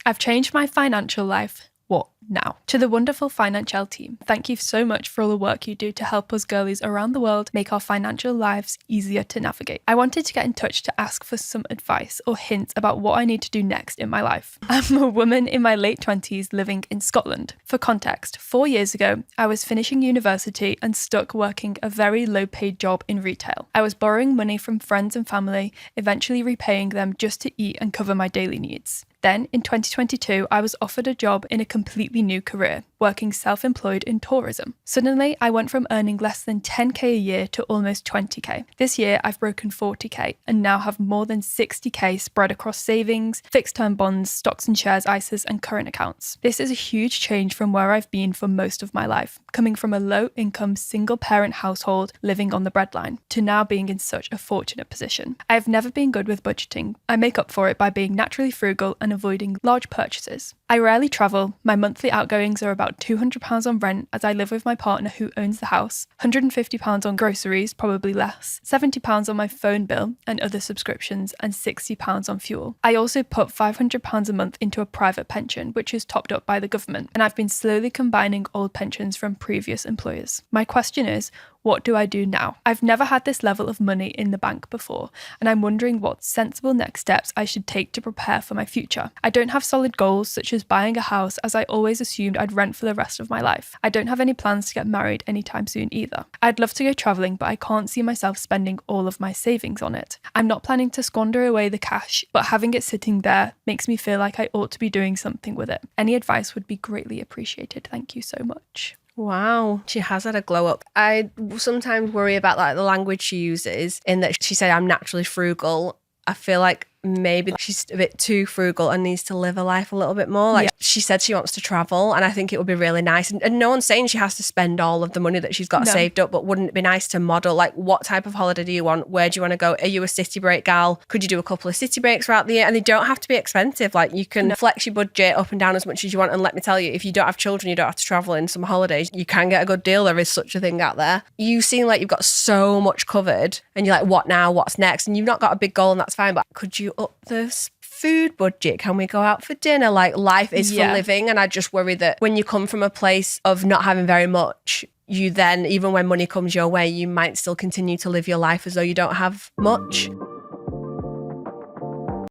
I've changed my financial life. What now? To the wonderful Financielle team, thank you so much for all the work you do to help us girlies around the world make our financial lives easier to navigate. I wanted to get in touch to ask for some advice or hints about what I need to do next in my life. I'm a woman in my late 20s living in Scotland. For context, 4 years ago, I was finishing university and stuck working a very low-paid job in retail. I was borrowing money from friends and family, eventually repaying them just to eat and cover my daily needs. Then, in 2022, I was offered a job in a completely new career, working self-employed in tourism. Suddenly, I went from earning less than 10k a year to almost 20k. This year, I've broken 40k and now have more than 60k spread across savings, fixed-term bonds, stocks and shares, ISAs, and current accounts. This is a huge change from where I've been for most of my life, coming from a low-income, single-parent household living on the breadline, to now being in such a fortunate position. I have never been good with budgeting. I make up for it by being naturally frugal and avoiding large purchases. I rarely travel. My monthly outgoings are about £200 on rent as I live with my partner who owns the house, £150 on groceries, probably less, £70 on my phone bill and other subscriptions, and £60 on fuel. I also put £500 a month into a private pension, which is topped up by the government, and I've been slowly combining old pensions from previous employers. My question is, what do I do now? I've never had this level of money in the bank before, and I'm wondering what sensible next steps I should take to prepare for my future. I don't have solid goals such as buying a house, as I always assumed I'd rent for the rest of my life. I don't have any plans to get married anytime soon either. I'd love to go traveling, but I can't see myself spending all of my savings on it. I'm not planning to squander away the cash, but having it sitting there makes me feel like I ought to be doing something with it. Any advice would be greatly appreciated. Thank you so much. Wow, she has had a glow up. I sometimes worry about like the language she uses, in that she said, I'm naturally frugal. I feel like maybe she's a bit too frugal and needs to live her life a little bit more. Like she said she wants to travel, and I think it would be really nice. And no one's saying she has to spend all of the money that she's got saved up, but wouldn't it be nice to model like what type of holiday do you want? Where do you want to go? Are you a city break gal? Could you do a couple of city breaks throughout the year? And they don't have to be expensive. Like you can flex your budget up and down as much as you want. And let me tell you, if you don't have children, you don't have to travel in some holidays. You can get a good deal. There is such a thing out there. You seem like you've got so much covered and you're like, what now? What's next? And you've not got a big goal, and that's fine. But could you up the food budget? Can we go out for dinner? Like life is for living. And I just worry that when you come from a place of not having very much, you then, even when money comes your way, you might still continue to live your life as though you don't have much.